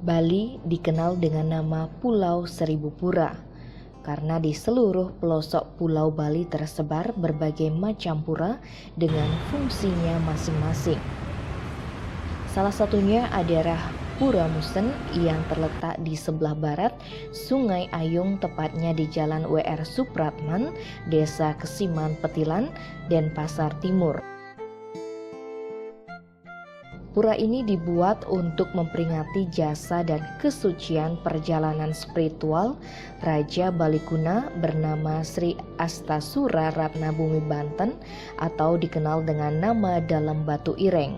Bali dikenal dengan nama Pulau Seribu Pura karena di seluruh pelosok Pulau Bali tersebar berbagai macam pura dengan fungsinya masing-masing. Salah satunya adalah Pura Musen yang terletak di sebelah barat Sungai Ayung, tepatnya di Jalan W.R. Supratman, Desa Kesiman Petilan, Denpasar Timur. Pura ini dibuat untuk memperingati jasa dan kesucian perjalanan spiritual Raja Bali Kuna bernama Sri Astasura Ratna Bumi Banten atau dikenal dengan nama Dalam Batu Ireng.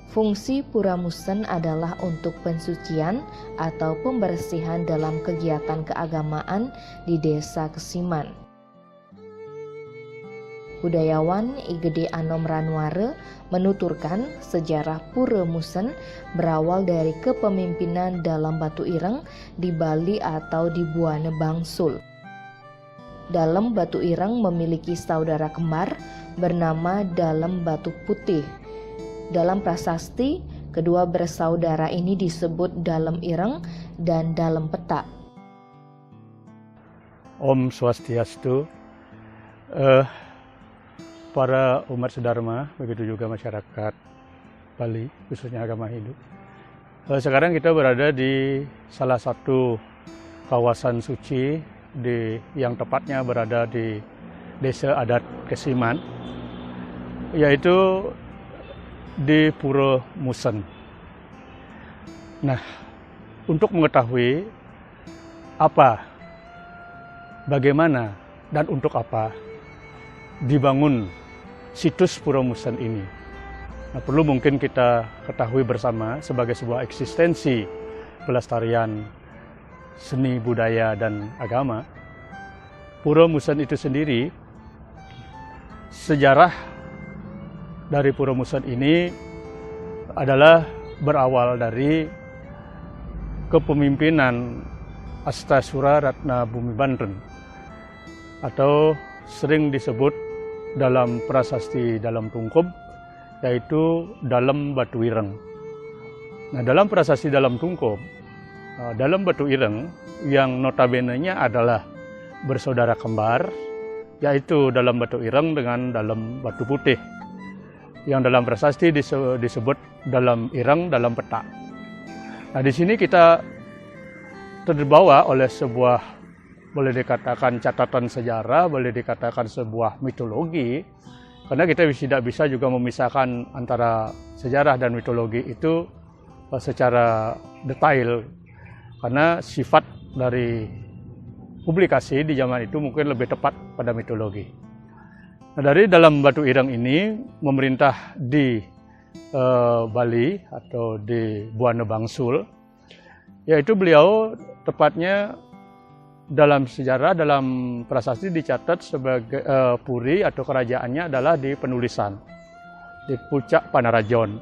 Fungsi Pura Musen adalah untuk pensucian atau pembersihan dalam kegiatan keagamaan di Desa Kesiman. Budayawan I Gede Anom Ranware menuturkan sejarah Pura Musen berawal dari kepemimpinan Dalam Batu Ireng di Bali atau di Buane Bangsul. Dalam Batu Ireng memiliki saudara kembar bernama Dalam Batu Putih. Dalam prasasti, kedua bersaudara ini disebut Dalam Ireng dan Dalam Petak. Om Swastiastu. Para umat sedharma, begitu juga masyarakat Bali, khususnya agama Hindu. Sekarang kita berada di salah satu kawasan suci yang tepatnya berada di Desa Adat Kesiman, yaitu di Pura Musen. Nah, untuk mengetahui apa, bagaimana, dan untuk apa dibangun situs Pura Musen ini. Nah, perlu mungkin kita ketahui bersama sebagai sebuah eksistensi pelestarian seni, budaya, dan agama. Pura Musen itu sendiri, sejarah dari Pura Musen ini adalah berawal dari kepemimpinan Astasura Ratna Bumi Banten atau sering disebut dalam prasasti Dalam Tungkup, yaitu Dalam Batu Ireng. Nah, dalam prasasti Dalam Tungkup, Dalam Batu Ireng yang notabene-nya adalah bersaudara kembar, yaitu Dalam Batu Ireng dengan Dalam Batu Putih, yang dalam prasasti disebut Dalam Ireng, Dalam Petak. Nah, di sini kita terbawa oleh sebuah, boleh dikatakan catatan sejarah, boleh dikatakan sebuah mitologi, karena kita tidak bisa juga memisahkan antara sejarah dan mitologi itu secara detail, karena sifat dari publikasi di zaman itu mungkin lebih tepat pada mitologi. Nah, dari Dalam Batu Ireng ini memerintah di Bali atau di Buane Bangsul, yaitu beliau tepatnya dalam sejarah, dalam prasasti dicatat sebagai puri atau kerajaannya adalah di Penulisan, di Pucak Panarajon.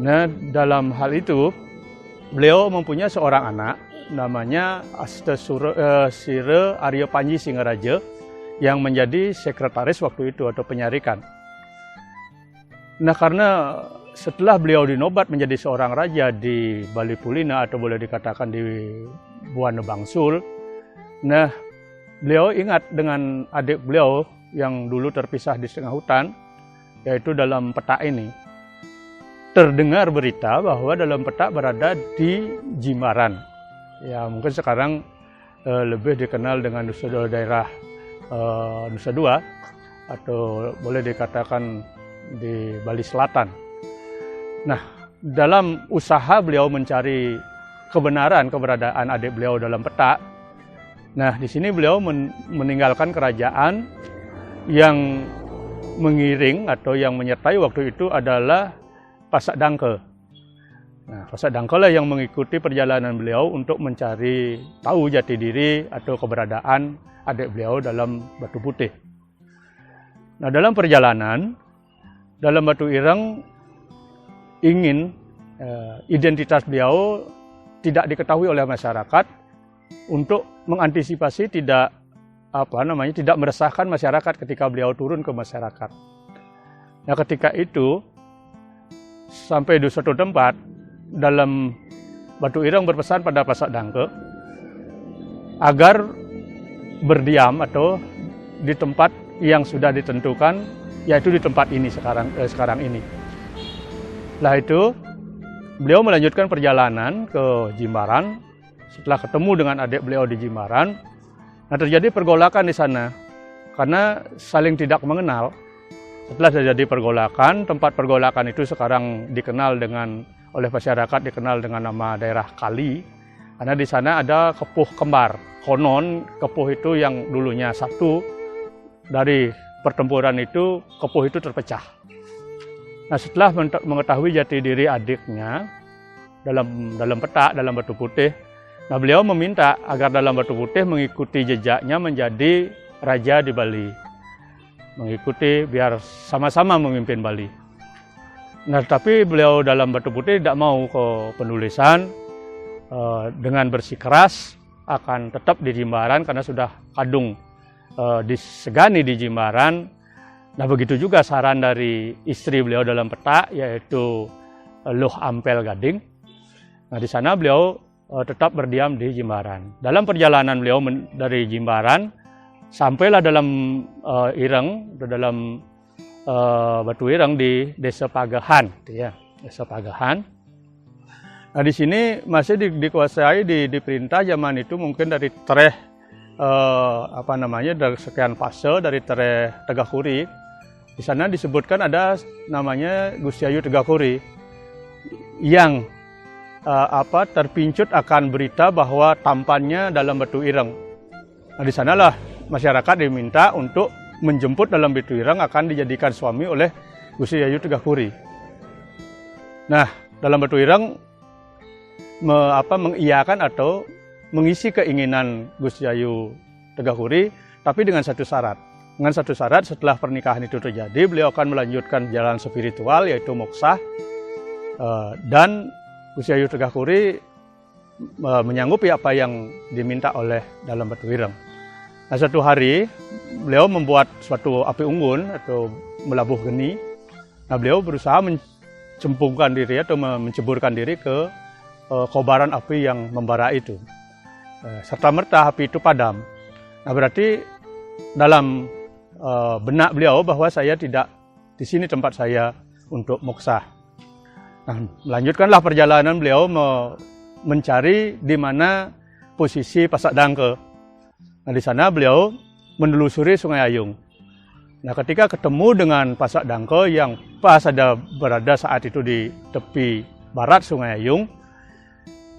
Nah, dalam hal itu beliau mempunyai seorang anak namanya Astasura Sire Arya Panji Singaraja yang menjadi sekretaris waktu itu atau penyarikan. Nah, karena setelah beliau dinobat menjadi seorang raja di Bali Pulina atau boleh dikatakan di Buane Bangsul, nah, beliau ingat dengan adik beliau yang dulu terpisah di setengah hutan, yaitu Dalam Petak ini. Terdengar berita bahwa Dalam Petak berada di Jimbaran. Ya, mungkin sekarang lebih dikenal dengan daerah Nusa Dua, atau boleh dikatakan di Bali Selatan. Nah, dalam usaha beliau mencari kebenaran keberadaan adik beliau Dalam Petak, nah, di sini beliau meninggalkan kerajaan yang mengiring atau yang menyertai waktu itu adalah Pasak Dangke. Nah, Pasak Dangke lah yang mengikuti perjalanan beliau untuk mencari tahu jati diri atau keberadaan adik beliau Dalam Batu Putih. Nah, dalam perjalanan, Dalam Batu Ireng ingin identitas beliau tidak diketahui oleh masyarakat untuk mengantisipasi tidak meresahkan masyarakat ketika beliau turun ke masyarakat. Nah, ketika itu sampai di suatu tempat dalam batu ireng berpesan pada Pasak Dangke agar berdiam atau di tempat yang sudah ditentukan, yaitu di tempat ini sekarang ini. Setelah itu beliau melanjutkan perjalanan ke Jimbaran. Setelah ketemu dengan adik beliau di Jimbaran, nah terjadi pergolakan di sana karena saling tidak mengenal. Setelah terjadi pergolakan, tempat pergolakan itu sekarang dikenal oleh masyarakat dikenal dengan nama daerah Kali, karena di sana ada kepuh kembar. Konon kepuh itu yang dulunya satu, dari pertempuran itu kepuh itu terpecah. Nah setelah mengetahui jati diri adiknya dalam petak, dalam batu putih, nah beliau meminta agar dalam batu putih mengikuti jejaknya menjadi raja di Bali. Mengikuti biar sama-sama memimpin Bali. Nah tapi beliau dalam batu putih tidak mau ke penulisan, dengan bersikeras akan tetap di Jimbaran karena sudah kadung disegani di Jimbaran. Nah begitu juga saran dari istri beliau dalam petak, yaitu Luh Ampel Gading. Nah di sana beliau tetap berdiam di Jimbaran. Dalam perjalanan beliau dari Jimbaran sampailah dalam batu ireng di Desa Pagahan, ya, Desa Pagahan. Nah di sini masih dikuasai diperintah zaman itu mungkin dari Tereh dari sekian fase dari Tereh Tegakuri. Di sana disebutkan ada namanya Gusti Ayu Tegakuri yang terpincut akan berita bahwa tampannya dalam batu ireng. Nah di sanalah masyarakat diminta untuk menjemput dalam batu ireng akan dijadikan suami oleh Gusti Ayu Tegakuri. Nah dalam batu ireng mengiyakan atau mengisi keinginan Gusti Ayu Tegakuri, tapi dengan satu syarat. Dengan satu syarat, setelah pernikahan itu terjadi, beliau akan melanjutkan jalan spiritual, yaitu moksah, dan Gusti Ayu Tegakuri menyanggupi apa yang diminta oleh dalam batu ireng. Nah suatu hari, beliau membuat suatu api unggun atau melabuh geni. Nah beliau berusaha mencemplungkan diri atau menceburkan diri ke kobaran api yang membara itu. Serta merta api itu padam. Nah berarti dalam benak beliau bahwa saya tidak di sini tempat saya untuk moksah. Nah, melanjutkanlah perjalanan beliau mencari di mana posisi Pasak Dangke. Nah, di sana beliau menelusuri Sungai Ayung. Nah, ketika ketemu dengan Pasak Dangke yang pas berada saat itu di tepi barat Sungai Ayung,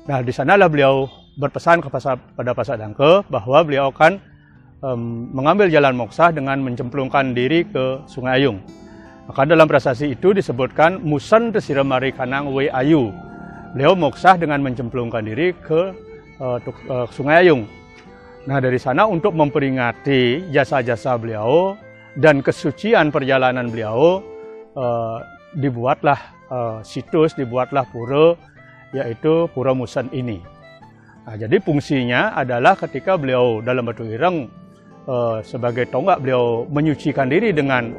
nah di sanalah beliau berpesan pada Pasak Dangke bahwa beliau akan mengambil jalan moksah dengan mencemplungkan diri ke Sungai Ayung. Maka dalam prasasti itu disebutkan Musen Tesiramari Kanang We Ayu. Beliau moksah dengan mencemplungkan diri ke Sungai Ayung. Nah dari sana untuk memperingati jasa-jasa beliau dan kesucian perjalanan beliau, dibuatlah situs, dibuatlah pura, yaitu Pura Musen ini. Nah, jadi fungsinya adalah ketika beliau dalam batu ireng sebagai tonggak beliau menyucikan diri dengan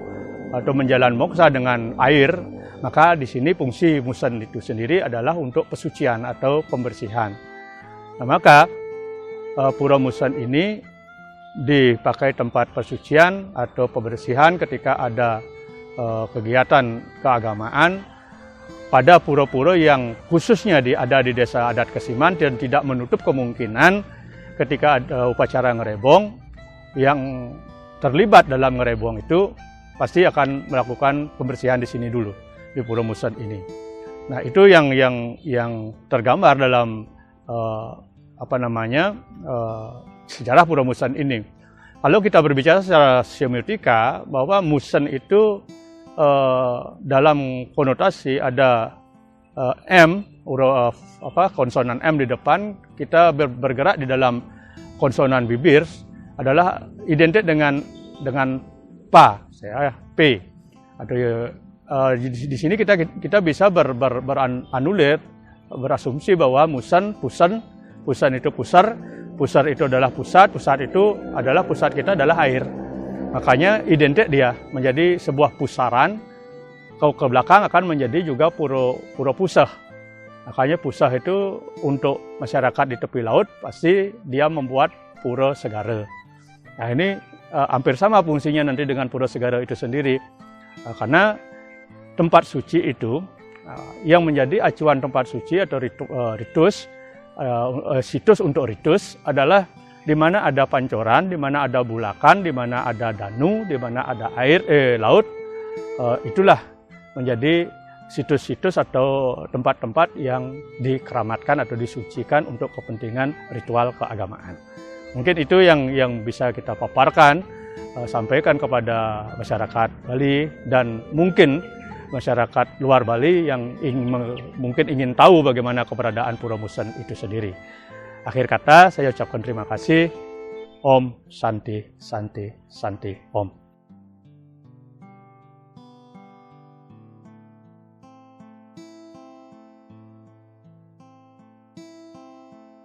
atau menjalan moksha dengan air, maka di sini fungsi Musen itu sendiri adalah untuk pesucian atau pembersihan. Nah, maka Pura Musen ini dipakai tempat persucian atau pembersihan ketika ada kegiatan keagamaan pada pura-pura yang khususnya ada di desa adat Kesiman, dan tidak menutup kemungkinan ketika ada upacara ngerebong yang terlibat dalam ngerebong itu pasti akan melakukan pembersihan di sini dulu di Pura Musen ini. Nah itu yang tergambar dalam sejarah Pura Musen ini. Kalau kita berbicara secara semiotika bahwa Musen itu dalam konotasi ada M, konsonan M di depan, kita bergerak di dalam konsonan bibir adalah identik dengan pa, P. Atau di sini kita bisa beranulir, berasumsi bahwa Musen, Pusen itu pusar itu adalah pusat itu adalah pusat kita adalah air. Makanya identik dia menjadi sebuah pusaran, ke belakang akan menjadi juga pura pusah. Makanya Pusah itu untuk masyarakat di tepi laut pasti dia membuat pura segara. Nah ini hampir sama fungsinya nanti dengan pura segara itu sendiri. Karena tempat suci itu yang menjadi acuan tempat suci atau situs untuk ritus adalah di mana ada pancoran, di mana ada bulakan, di mana ada danu, di mana ada laut. Itulah menjadi situs-situs atau tempat-tempat yang dikeramatkan atau disucikan untuk kepentingan ritual keagamaan. Mungkin itu yang bisa kita paparkan, sampaikan kepada masyarakat Bali, dan mungkin masyarakat luar Bali yang mungkin ingin tahu bagaimana keberadaan Pura Musen itu sendiri. Akhir kata saya ucapkan terima kasih. Om Santi Santi Santi Om.